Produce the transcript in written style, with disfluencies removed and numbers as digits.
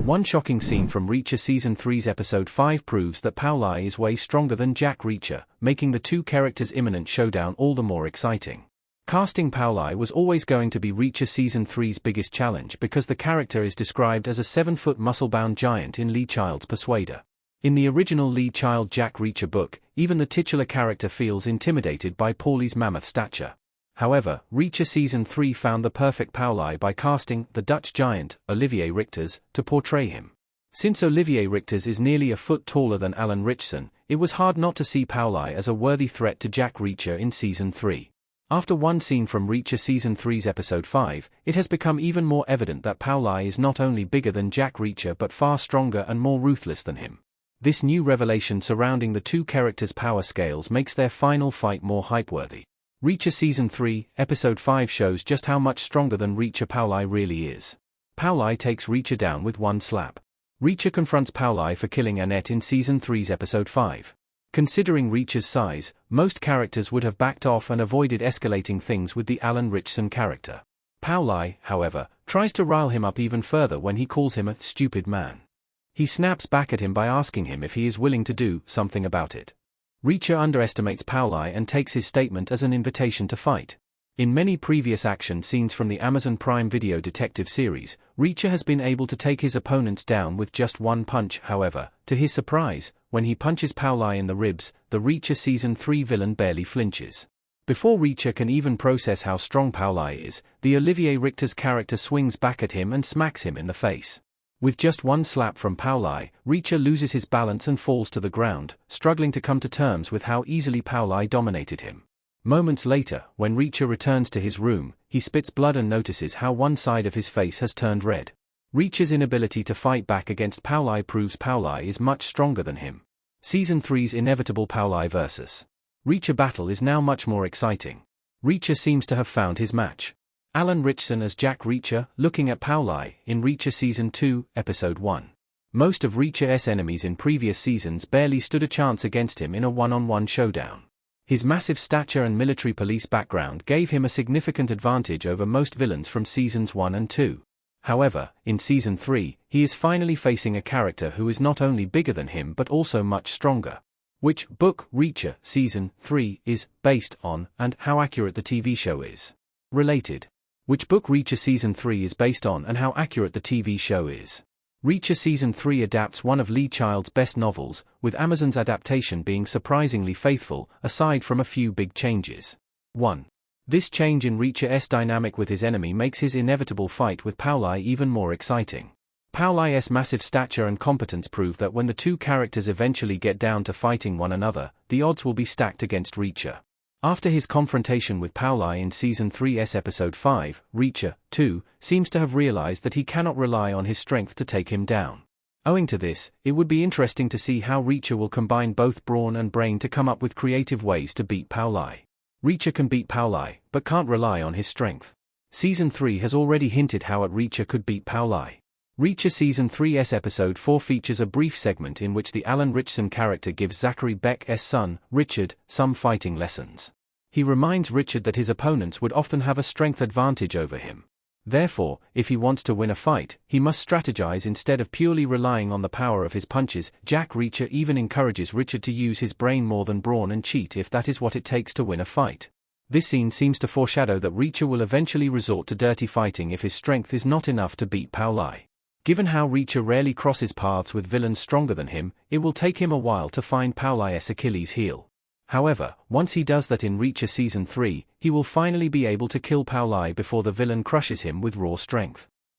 One shocking scene from Reacher Season 3's Episode 5 proves that Paulie is way stronger than Jack Reacher, making the two characters' imminent showdown all the more exciting. Casting Paulie was always going to be Reacher Season 3's biggest challenge because the character is described as a 7-foot muscle-bound giant in Lee Child's Persuader. In the original Lee Child Jack Reacher book, even the titular character feels intimidated by Paulie's mammoth stature. However, Reacher Season 3 found the perfect Paulie by casting the Dutch giant, Olivier Richters, to portray him. Since Olivier Richters is nearly a foot taller than Alan Ritchson, it was hard not to see Paulie as a worthy threat to Jack Reacher in Season 3. After one scene from Reacher Season 3's Episode 5, it has become even more evident that Paulie is not only bigger than Jack Reacher but far stronger and more ruthless than him. This new revelation surrounding the two characters' power scales makes their final fight more hype-worthy. Reacher Season 3, Episode 5 shows just how much stronger than Reacher Paulie really is. Paulie takes Reacher down with one slap. Reacher confronts Paulie for killing Annette in Season 3's Episode 5. Considering Reacher's size, most characters would have backed off and avoided escalating things with the Alan Ritchson character. Paulie, however, tries to rile him up even further when he calls him a stupid man. He snaps back at him by asking him if he is willing to do something about it. Reacher underestimates Paulie and takes his statement as an invitation to fight. In many previous action scenes from the Amazon Prime Video detective series, Reacher has been able to take his opponents down with just one punch. However, to his surprise, when he punches Paulie in the ribs, the Reacher Season 3 villain barely flinches. Before Reacher can even process how strong Paulie is, the Olivier Richters character swings back at him and smacks him in the face. With just one slap from Paulie, Reacher loses his balance and falls to the ground, struggling to come to terms with how easily Paulie dominated him. Moments later, when Reacher returns to his room, he spits blood and notices how one side of his face has turned red. Reacher's inability to fight back against Paulie proves Paulie is much stronger than him. Season 3's inevitable Paulie vs. Reacher battle is now much more exciting. Reacher seems to have found his match. Alan Ritchson as Jack Reacher, looking at Paulie, in Reacher Season 2, Episode 1. Most of Reacher's enemies in previous seasons barely stood a chance against him in a one-on-one showdown. His massive stature and military police background gave him a significant advantage over most villains from Seasons 1 and 2. However, in Season 3, he is finally facing a character who is not only bigger than him but also much stronger. Which book Reacher Season 3 is based on, and how accurate the TV show is. Related. Which book Reacher Season 3 is based on and how accurate the TV show is. Reacher Season 3 adapts one of Lee Child's best novels, with Amazon's adaptation being surprisingly faithful, aside from a few big changes. 1. This change in Reacher's dynamic with his enemy makes his inevitable fight with Paulie even more exciting. Paulie's massive stature and competence prove that when the two characters eventually get down to fighting one another, the odds will be stacked against Reacher. After his confrontation with Paulie in Season 3's Episode 5, Reacher, too, seems to have realized that he cannot rely on his strength to take him down. Owing to this, it would be interesting to see how Reacher will combine both brawn and brain to come up with creative ways to beat Paulie. Reacher can beat Paulie, but can't rely on his strength. Season 3 has already hinted how Reacher could beat Paulie. Reacher Season 3's Episode 4 features a brief segment in which the Alan Ritchson character gives Zachary Beck's son, Richard, some fighting lessons. He reminds Richard that his opponents would often have a strength advantage over him. Therefore, if he wants to win a fight, he must strategize instead of purely relying on the power of his punches. Jack Reacher even encourages Richard to use his brain more than brawn and cheat if that is what it takes to win a fight. This scene seems to foreshadow that Reacher will eventually resort to dirty fighting if his strength is not enough to beat Paulie. Given how Reacher rarely crosses paths with villains stronger than him, it will take him a while to find Paulie's Achilles heel. However, once he does that in Reacher Season 3, he will finally be able to kill Paulie before the villain crushes him with raw strength.